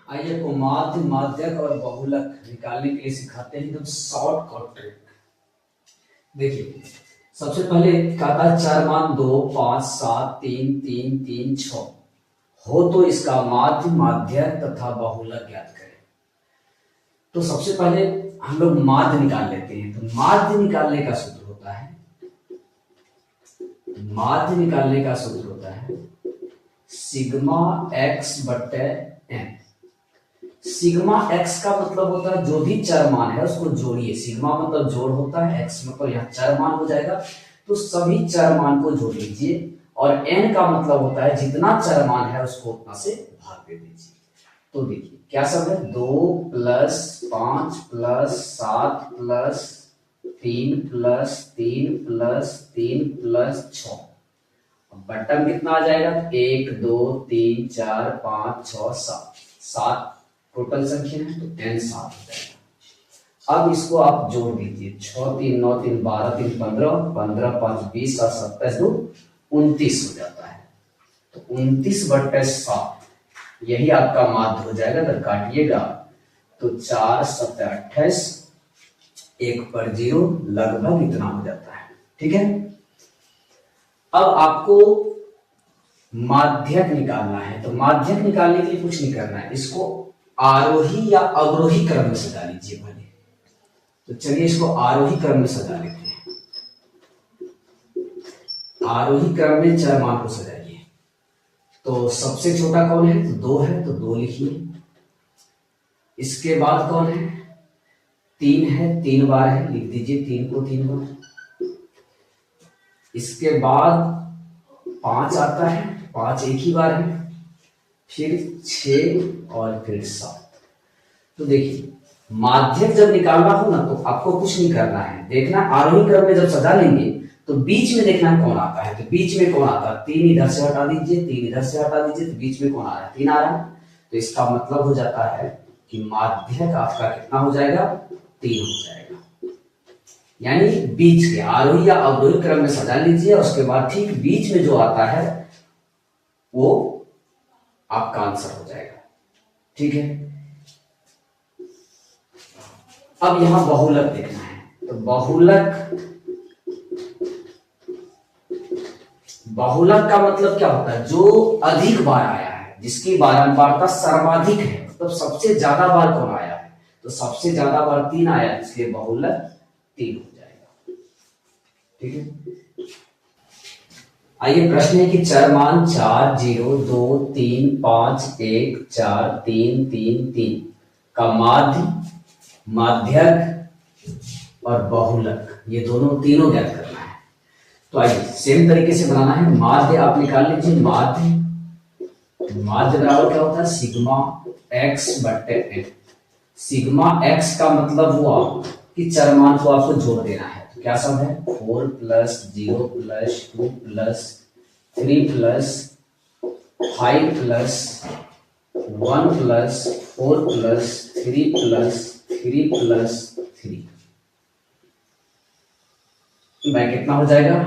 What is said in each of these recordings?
आइए को माध्य, माध्यक और बहुलक निकालने के लिए सिखाते हैं एकदम शॉर्टकट ट्रिक। देखिए सबसे पहले कहता है चार मान 2, 5, 7, 3, 3, 3, 6 हो तो इसका माध्य, माध्यक तथा बहुलक ज्ञात करें। तो सबसे पहले हम लोग माध्य निकाल लेते हैं। तो माध्य निकालने का सूत्र होता है, माध्य निकालने का सूत्र होता है सिग्मा x बटे n। सिग्मा x का मतलब होता है जो भी चर मान है उसको जोड़िए। सिग्मा मतलब जोड़ होता है, x मतलब यहाँ चर मान हो जाएगा, तो सभी चर मान को जोड़ लीजिए। और n का मतलब होता है जितना चर मान है उसको उतना से भाग दे दीजिए। तो देखिए क्या सब है, 2 plus 5 plus 7 plus 3 plus 3 plus 3 plus 6। Button कितना आ जाएगा, 1 2 3 4 5 6 7, 7 टोटल संख्या है तो n 7 हो जाएगा। अब इसको आप जोड़ दीजिए, 6 3 9 3 12 3 15, 15 5 20 और 27 2 29 हो जाता है। तो 29 बटे 7 यही आपका माध्य हो जाएगा। अगर काटिएगा तो 4 7 28, 1 पर 0, लगभग इतना हो जाता है। ठीक है, अब आपको माध्यक निकालना है। तो माध्यक निकालने के लिए कुछ नहीं करना है, इसको आरोही या अवरोही क्रम में सजा लीजिए पहले। तो चलिए इसको आरोही क्रम में सजा लेते हैं। आरोही क्रम में चर मान को सजाइए। तो सबसे छोटा कौन है, तो 2 है तो 2 लिखिए। इसके बाद कौन है, 3 है, 3 बार है, लिख दीजिए 3 को 3 बार। इसके बाद 5 आता है, 5 एक ही बार है, फिर 6 और फिर 7। तो देखिए माध्यक जब निकालना हो ना तो आपको कुछ नहीं करना है, देखना आरोही क्रम में जब सजा लेंगे तो बीच में देखना कौन आता है। तो बीच में कौन आता है, 3 इधर से हटा दीजिए, 3 इधर से हटा दीजिए, तो बीच में कौन आ रहा है, 3 आ रहा है। तो इसका मतलब हो जाता है कि माध्यक आपका कितना हो जाएगा, 3 हो जाएगा। यानी बीच के आरोही या अवरोही क्रम में सजा लीजिए, उसके बाद ठीक बीच में जो आता है वो आपका आंसर हो जाएगा। ठीक है, अब यहां बहुलक देखना है। तो बहुलक का मतलब क्या होता है, जो अधिक बार आया है, जिसकी बारंबारता सर्वाधिक है, मतलब सबसे ज्यादा बार कौन आया है। तो सबसे ज्यादा बार 3 आया, इसलिए बहुलक 3 हो जाएगा। ठीक है, आइए प्रश्न है कि चर मान 4 0 2 3 5 1 4 3 3 3 का माध्य, माध्यक और बहुलक ये तीनों ज्ञात करना है। तो आइए सेम तरीके से बनाना है। माध्य आप निकाल लीजिए। माध्य बराबर क्या होता है, सिग्मा x बटे n। सिग्मा x का मतलब हुआ कि चर मान को आपको जोड़ देना है। तो क्या सब है, 4 plus 0 plus 2 plus 3 plus 5 plus 1 plus 4 plus 3 plus 3 plus 3 भाई कितना हो जाएगा,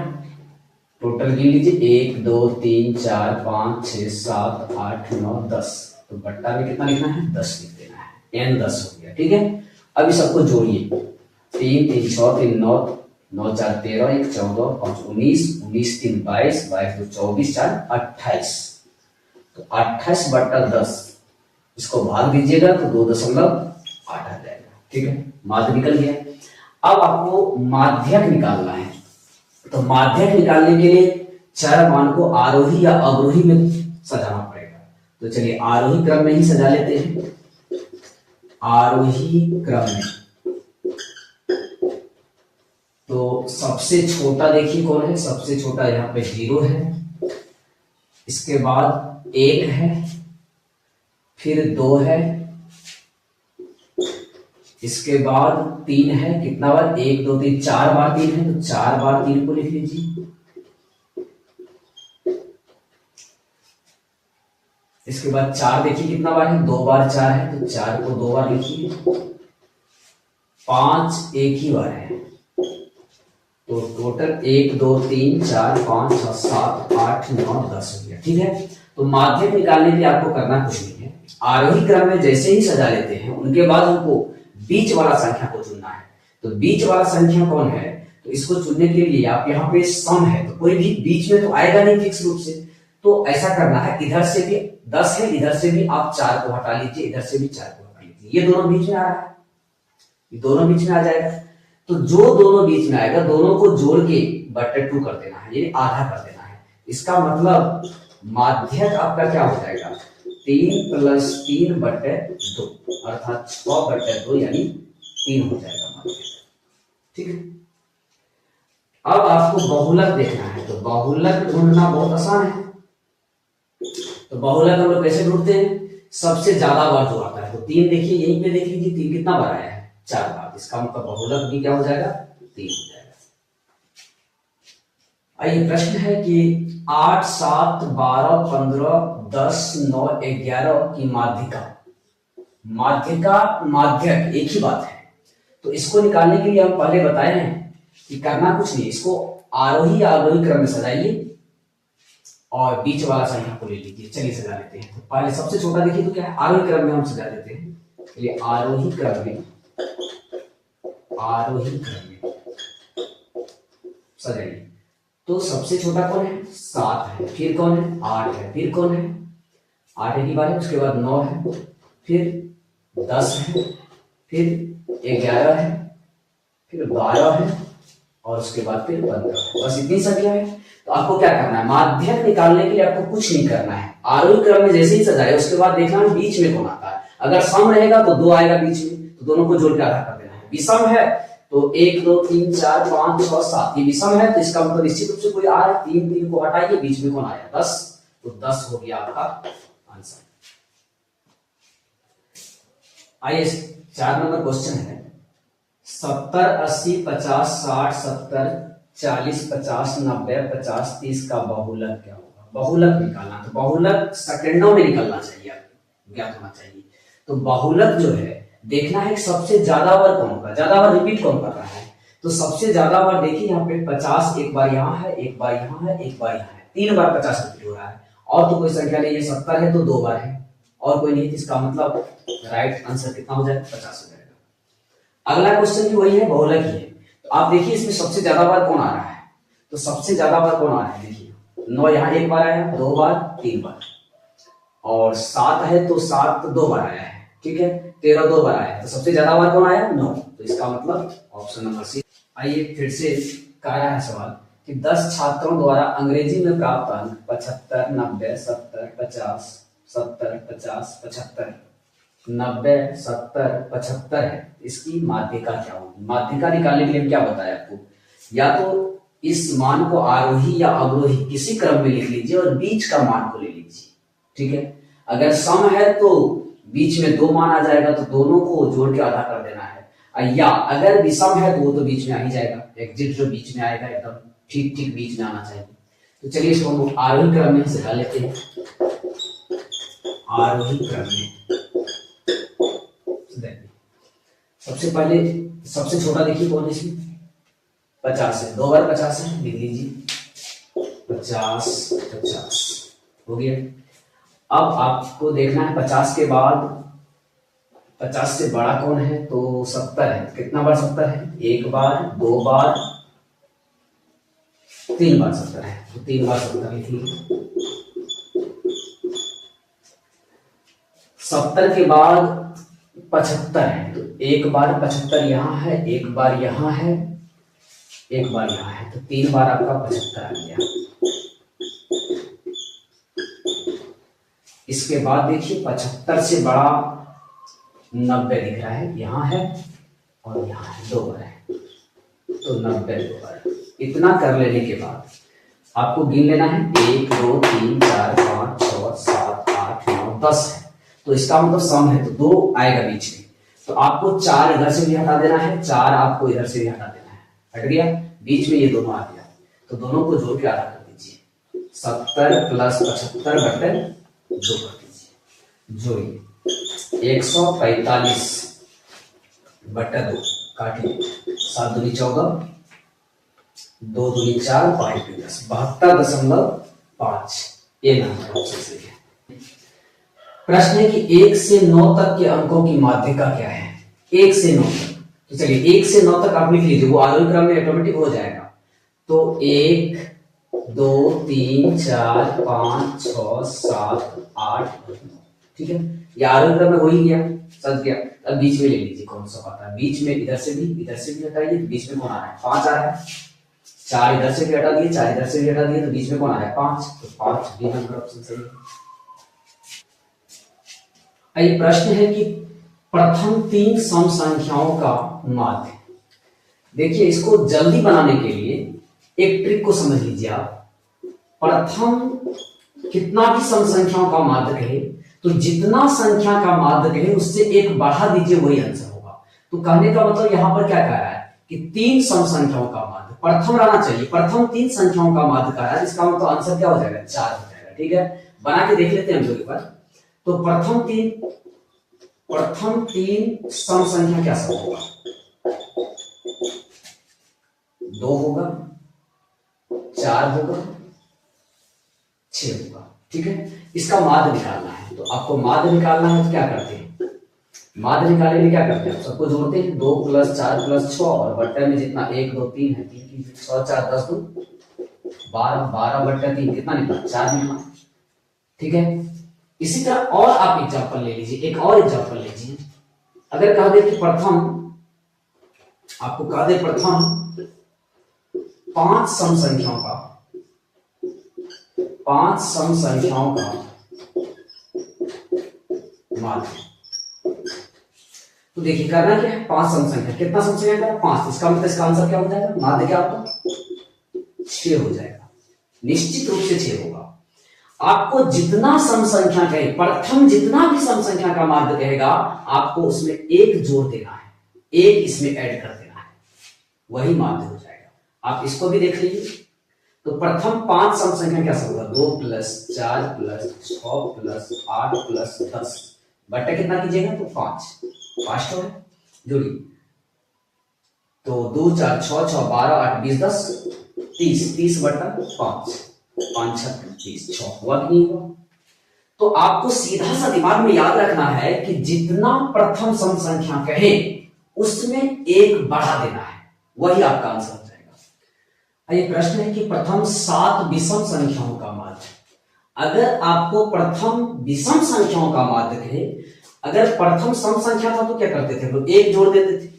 टोटल गिन लीजिए 1 2 3 4 5 6 7 8 9 10। तो बट्टा में कितना लिखना है, 10 लिख देना है, n 10 हो गया। ठीक है, अब इस सबको जोड़िए, 3 3 6 3 9 9 4 13 1 14 5 19 19 3 22 22 2 24 4 28। तो 28 बट्टा 10 इसको भाग दीजिएगा तो 2.8 आ जाएगा। ठीक है, माध्य निकल गया। अब आपको माध्यक निकालना है। तो माध्यक निकालने के लिए चर मान को आरोही या अवरोही में सजाना पड़ेगा। तो चलिए आरोही क्रम में ही सजा लेते हैं। आरोही क्रम में तो सबसे छोटा देखिए कौन है, सबसे छोटा यहाँ पे 0 है, इसके बाद 1 है, फिर 2 है, इसके बाद 3 है, कितना बार, 1 2 3 4 बार 3 है, तो 4 बार 3 को लिख लीजिए। इसके बाद 4 देखिए कितना बार है, 2 बार 4 है, तो 4 को 2 बार लिखिए। 5 एक ही बार है, तो टोटल 1 2 3 4 5 6 7 8 9 10 हो गया। ठीक है, तो तो माध्यक निकालने के लिए आपको करना कुछ नहीं है, आरोही क्रम में जैसे ही सजा लेते हैं उनके बाद हमको बीच वाला संख्या को चुनना है। तो बीच वाला संख्या कौन है, तो इसको चुनने के लिए आप यहाँ पे सम है तो कोई भी बीच में तो आएगा नहीं फिक्स रूप से, तो ऐसा करना है इधर से भी 10 है, इधर से भी आप 4 को हटा लीजिए, इधर से भी 4 को हटा लीजिए, ये दोनों बीच में आ रहा है, ये दोनों बीच में आ जाएगा। तो जो दोनों बीच में आएगा दोनों को जोड़ के बटे 2 कर देना है, यानी आधा कर देना है। इसका मतलब माध्यक आपका क्या हो जाएगा 3 + 3 बटे 2 अर्थात 6 बटे 2 यानी 3 हो जाएगा माध्यक। ठीक है, अब आपको बहुलक देखना है, तो बहुलक ढूंढना बहुत आसान है। तो बहुलक हम लोग कैसे ढूंढते हैं, सबसे ज्यादा बार जो आता है, तो 3 देखिए यहीं पे देख लीजिए 3 कितना बार आया है, 4 बार, इसका मतलब बहुलक भी क्या हो जाएगा 3 हो जाएगा। आइए प्रश्न है कि 8, 7, 12, 15, 10, 9, 11 की माध्यिका, माध्यक एक ही बात है। तो इसको निकालने के लिए हम पहले बताए हैं कि करना कुछ नहीं, इसको आरोही या अवरोही क्रम में सजाइए और बीच वाला संख्या को ले लीजिए। चलिए सजा लेते हैं। तो पहले सबसे छोटा देखिए तो क्या है, आरोही क्रम में हम सजा देते हैं। चलिए आरोही क्रम में सजाइए। तो सबसे छोटा कौन है 7 है, फिर कौन है 8 है, फिर कौन है 8 एक ही बार है, उसके बाद 9 है, फिर 10 है, फिर 11 है, फिर 12 है और उसके बाद फिर 15 है। बस इतनी संख्या है। तो आपको क्या करना है, माध्यक निकालने के लिए आपको कुछ नहीं करना है, आरोही क्रम में जैसे ही सजाए उसके बाद देखना है बीच में कौन आता है। अगर सम रहेगा तो 2 आएगा बीच में, तो दोनों को जोड़ के आधा कर देना है। विषम है तो 1, 2, 3, 4, 5, 6, 7 ये विषम है, तो इसका मतलब निश्चित रूप से कोई आ रहा है, 3 को हटाइए, बीच में कौन आया 10, तो 10 हो गया आपका आंसर। आइए 4 नंबर क्वेश्चन है 70, 80, 50, 60, 70, 40, 50, 90, 50, 30 का बहुलक क्या होगा। बहुलक निकालना, तो बहुलक सेकंडों में निकलना चाहिए, ज्ञात होना चाहिए। तो बहुलक जो है देखना है सबसे ज्यादा बार कौन होगा, ज्यादा बार रिपीट कौन कर रहा है। तो सबसे ज्यादा बार देखिए यहाँ पे 50 एक बार यहाँ है, एक बार यहाँ है, एक बार यहाँ है, 3 बार 50 रिपीट हो रहा है। और तो कोई संख्या नहीं है, 70 है तो 2 बार है और कोई नहीं, इसका मतलब राइट आंसर कितना हो जाएगा 50 हो जाएगा। अगला क्वेश्चन भी वही है, बहुलक ही है। तो आप देखिए इसमें सबसे ज्यादा बार कौन आ रहा है, तो सबसे ज्यादा बार कौन आ रहा है देखिए 9 यहाँ एक बार आया, 2 बार, 3 बार, और 7 है तो 7 2 बार आया है, ठीक है, 13 2 बार आया है, तो सबसे ज्यादा बार कौन आया 9, तो इसका मतलब ऑप्शन नंबर सी। आइए फिर से कह रहा है सवाल कि 10 छात्रों द्वारा अंग्रेजी में प्राप्त अंक 75, 90, 70, 50, 70, 50, 75, 90, 70, 75 है, इसकी माध्यिका क्या होगी। माध्यिका निकालने के लिए क्या बताया आपको, या तो इस मान को आरोही या अवरोही किसी क्रम में लिख लीजिए और बीच का मान को ले लीजिए, ठीक है। अगर सम है तो बीच में 2 मान आ जाएगा, तो दोनों को जोड़ के आधा कर देना है, या अगर विषम है तो वो तो बीच में आ ही जाएगा, एग्जिट जो बीच में आएगा एकदम ठीक ठीक बीच में आना चाहिए। तो चलिए इसको हम आरोही क्रम में सजा लेते हैं। आरोही क्रम में सबसे पहले सबसे छोटा देखिए कौन है इसमें 50 है, 2 बार 50 है, लिख लीजिए 50 50 हो गया। अब आपको देखना है 50 के बाद 50 से बड़ा कौन है, तो 70 है, कितना बार 70 है, 1 बार, 2 बार, 3 बार 70 है, तो 3 बार 70 लिख लीजिए। 70 के बाद 75 है, तो 1 बार 75 यहाँ है, 1 बार यहाँ है, 1 बार यहाँ है, तो 3 बार आपका 75 आ गया। इसके बाद देखिए 75 से बड़ा 90 दिख रहा है, यहाँ है और यहाँ है, 2 बार है, तो 90 2 बार। इतना कर लेने के बाद आपको गिन लेना है 1 2 3 4 5 6 7 8 9 10 है, तो इसका मतलब सम है तो 2 आएगा बीच में, तो आपको 4 इधर से भी हटा देना है, 4 आपको इधर से भी हटा देना है, हट गया, बीच में ये दोनों आ गया, तो दोनों को जोड़ के आधा कर दीजिए, 70 + 75 बटे 2 कर दीजिए, जोड़िए 145 बटे 2 काटिए, 7 दूनी 14, 2 दूनी 4, 5 दूनी 10, 72.5 ये नंबर ऑप्शन सही है। प्रश्न है कि 1 से 9 तक के अंकों की माध्यिका क्या है। 1 से 9 तक, तो चलिए 1 से 9 तक आप लिख लीजिए, वो आरोही क्रम में ऑटोमेटिक हो जाएगा। तो 1 2 3 4 5 6 7 8 9, ठीक है, ये आरोही क्रम में हो ही गया, सच गया। अब बीच में ले लीजिए कौन सा आता है, बीच में इधर से भी हटाइए, बीच में कौन आ रहा है, 5 आ रहा है। 4 इधर से भी हटा दिए, 4 इधर से भी हटा दिए, तो बीच में कौन आ रहा है, 5, तो 5 बी नंबर ऑप्शन सही है। ये प्रश्न है कि प्रथम 3 सम संख्याओं का माध्य। देखिए इसको जल्दी बनाने के लिए एक ट्रिक को समझ लीजिए आप। प्रथम कितना भी सम संख्याओं का माध्य कहे तो जितना संख्या का माध्य कहे उससे एक बढ़ा दीजिए, वही आंसर होगा। तो कहने का मतलब यहां पर क्या कह रहा है कि 3 सम संख्याओं का माध्य प्रथम रहना चाहिए, प्रथम 3 संख्याओं का माध्य कह रहा है, इसका मतलब आंसर क्या हो जाएगा, 4 हो जाएगा। ठीक है, बना के देख लेते हैं हम लोग एक बार। तो प्रथम तीन सम संख्या क्या सब होगा, 2 होगा, 4 होगा, 6 होगा। ठीक है, इसका माध्य निकालना है, तो आपको माध्य निकालना है तो क्या करते हैं, माध्य निकालने में क्या करते हैं, सबको जोड़ते हैं, 2 + 4 + 6 और बट्टे में जितना 1 2 3 है, 3 3 6 4 10 2 12, 12/3 कितना निकला, 4 निकला। ठीक है, इसी तरह और आप एग्जांपल ले लीजिए, एक और एग्जांपल लीजिए। अगर कह दे कि प्रथम, आपको कह दे प्रथम 5 सम संख्याओं का, 5 सम संख्याओं का माध्य। तो देखिए करना क्या है, 5 सम संख्या, कितना सम संख्या का 5, इसका मतलब इसका आंसर क्या हो जाएगा, माध्य क्या होगा, 6 हो जाएगा, निश्चित रूप से 6 होगा। आपको जितना सम संख्या कहे, प्रथम जितना भी सम संख्या का माध्य कहेगा, आपको उसमें 1 जोड़ देना है, 1 इसमें ऐड कर देना है, वही माध्य हो जाएगा। आप इसको भी देख लीजिए। तो प्रथम 5 सम संख्या क्या होगा, 2 + 4 + 6 + 8 + 10 बट्टा कितना कीजिएगा, तो 5 तो है, जोड़िए। तो 2 4 6 6 12 8 20 10 30, 30/5, 5 6 30, 6 हुआ कि नहीं हुआ। तो आपको सीधा सा दिमाग में याद रखना है कि जितना प्रथम सम संख्या कहे उसमें 1 बढ़ा देना है, वही आपका आंसर हो जाएगा। ये प्रश्न है कि प्रथम 7 विषम संख्याओं का माध्य। अगर आपको प्रथम विषम संख्याओं का माध्य कहे, अगर प्रथम सम संख्या था तो क्या करते थे, तो 1 जोड़ देते थे।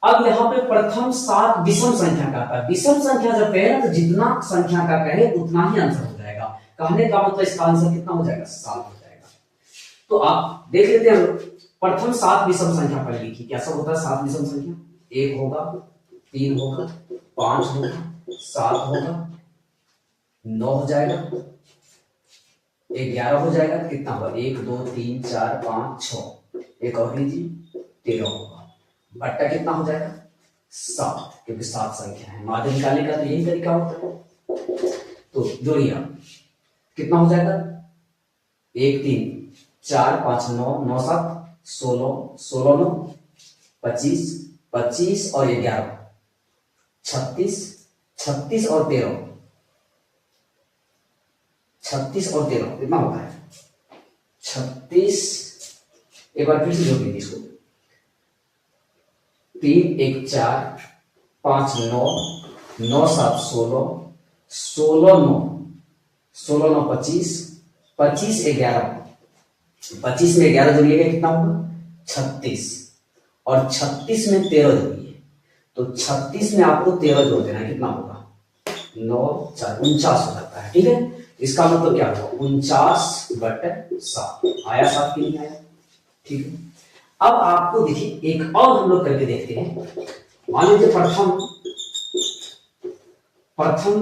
अब यहाँ पे प्रथम 7 विषम संख्या का था, विषम संख्या जब कहे ना तो जितना संख्या का कहे उतना ही आंसर हो जाएगा। कहने का मतलब इसका आंसर कितना हो जाएगा, 7 हो जाएगा। तो आप देख लेते हैं, प्रथम 7 विषम संख्या पहले लिखी, कैसा होता है 7 विषम संख्या, 1 होगा, 3 होगा, 5 होगा, 7 होगा, 9 हो जाएगा, 11 हो जाएगा, कितना होगा, 1 2 3 4 5 6, एक और लीजिए, 13 होगा, बट्टा कितना हो जाएगा, 7, क्योंकि 7 संख्या है। माध्य निकालने का तो यही तरीका होता है। तो जोड़िए आप, कितना हो जाएगा, 1 3 4 5 9 9 7 16 16 9 25 25 और 11 36 36 और 13 36 और 13 कितना होता है, 36। एक बार फिर से जोड़ लीजिए इसको, 3 1 4 5 9 9 7 16 16 9 16 9 25 25 11 25 में 11 जोड़िएगा कितना होगा, 36 और 36 में 13 जोड़िए, तो 36 में आपको 13 जोड़ देना है, कितना होगा, 9 4 49 हो जाता है। ठीक है, इसका मतलब क्या होगा, 49/7 आया, 7 की नहीं आया। ठीक है, अब आपको देखिए एक और हम लोग करके देखते हैं। मान लीजिए प्रथम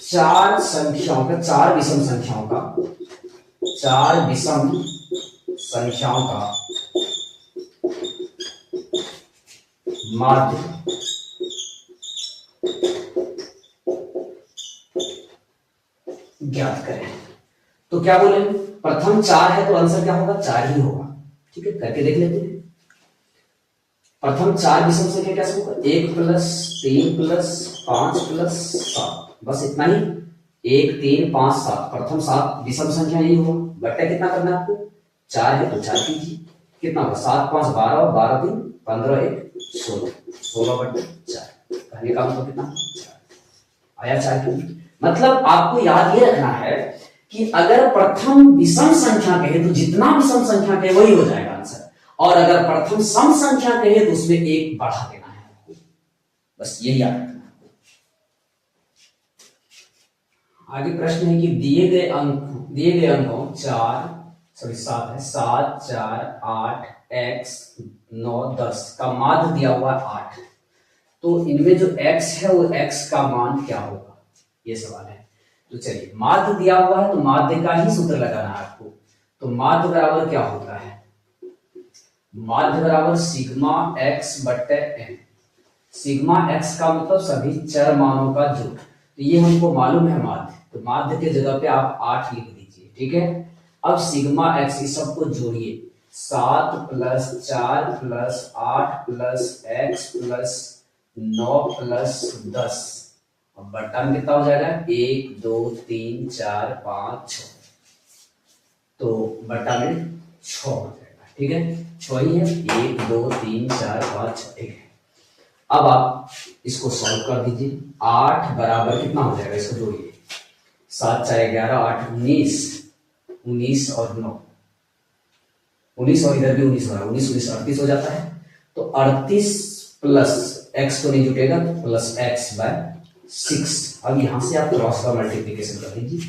4 संख्याओं का, 4 विषम संख्याओं का, 4 विषम संख्याओं का माध्य ज्ञात करें। तो क्या बोले, प्रथम 4 है तो आंसर क्या होगा, 4 ही होगा। ठीक है, करके देख लेते हैं। प्रथम 4 विषम संख्या कैसे होगा, 1 + 3 + 5 + 7, बस इतना ही, 1 3 5 7, प्रथम 7 विषम संख्या यही होगा, बट्टा कितना करना है आपको, 4 है तो 4 कीजिए, कितना होगा 7 5 12, 12 3 15 1 16, 16/4, कहने का मतलब कितना 4 आया। 4 की मतलब आपको याद ये रखना है कि अगर प्रथम विषम संख्या कहे तो जितना विषम संख्या कहे वही हो जाएगा आंसर, और अगर प्रथम सम संख्या कहे तो उसमें 1 बढ़ा देना है आपको, बस यही याद रखना है। आगे प्रश्न है कि दिए गए अंकों 7 है, 7 4 8 x 9 10 का माध्य दिया हुआ है 8, तो इनमें जो x है वो x का मान क्या होगा, ये सवाल है। तो चलिए माध्य दिया हुआ है तो माध्य का ही सूत्र लगाना है आपको। तो माध्य बराबर क्या होता है, माध्य बराबर सिग्मा x बटे n। सिग्मा x का मतलब सभी चर मानों का जोड़, तो ये हमको मालूम है माध्य, तो माध्य के जगह पे आप 8 लिख दीजिए, ठीक है। अब सिग्मा x इस सबको जोड़िए, 7 + 4 + 8 + x + 9 + 10, अब बट्टा में कितना हो जाएगा 1 2 3 4 5 6, तो बट्टा में 6 हो जाएगा, ठीक है। 6 ही है, 1 2 3 4 5 6, ठीक है। अब आप इसको सॉल्व कर दीजिए, 8 बराबर कितना हो जाएगा, इसको जोड़िए, 7 4 11 8 19, 19 और 9, 19 और इधर भी 19 हो रहा है, 19 19 38 हो जाता है। तो 38 प्लस x तो नहीं जुटेगा, तो प्लस x/6। अब यहां से आप क्रॉस का मल्टीप्लीकेशन कर दीजिए,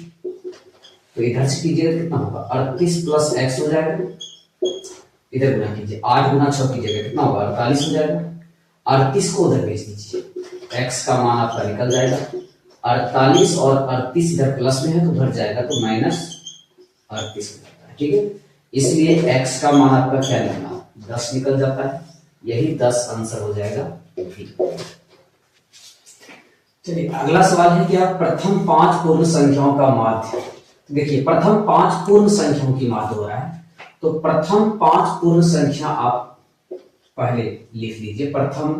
तो इधर से कीजिएगा कितना होगा 38 + x हो जाएगा, इधर गुना कीजिए, 8 × 6 कीजिएगा कितना होगा 48 हो जाएगा। 38 को उधर भेज दीजिए, x का मान आपका निकल जाएगा, 48 और 38 इधर प्लस में है तो उधर जाएगा तो -38 हो जाता है, ठीक है। इसलिए x का मान आपका क्या निकला 10 निकल जाता है, यही 10 आंसर हो जाएगा। चलिए अगला सवाल है कि आप प्रथम 5 पूर्ण संख्याओं का माध्य, देखिए प्रथम 5 पूर्ण संख्याओं की माध्य हो रहा है, तो प्रथम 5 पूर्ण संख्या आप पहले लिख लीजिए, प्रथम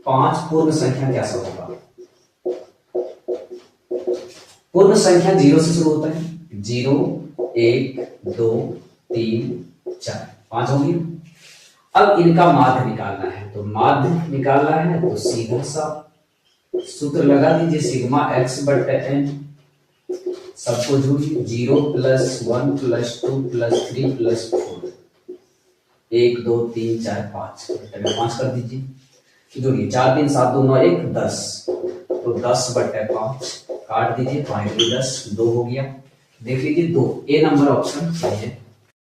5 पूर्ण संख्या क्या सब होगा। पूर्ण संख्या 0 से शुरू होता है, 0 1 2 3 4 5 हो गई। अब इनका माध्य निकालना है, तो माध्य निकालना है तो सीधा सा सूत्र लगा दीजिए, सिग्मा x बटे n, सबको जोड़िए, 0 + 1 + 2 + 3 + 4, 1 2 3 4 5, बटे में 5 कर दीजिए, जोड़िए, 4 3 7 2 9 1 10, तो 10 बटे 5 काट दीजिए, 5 10 2 हो गया। देख लीजिए 2 ए नंबर ऑप्शन सही है।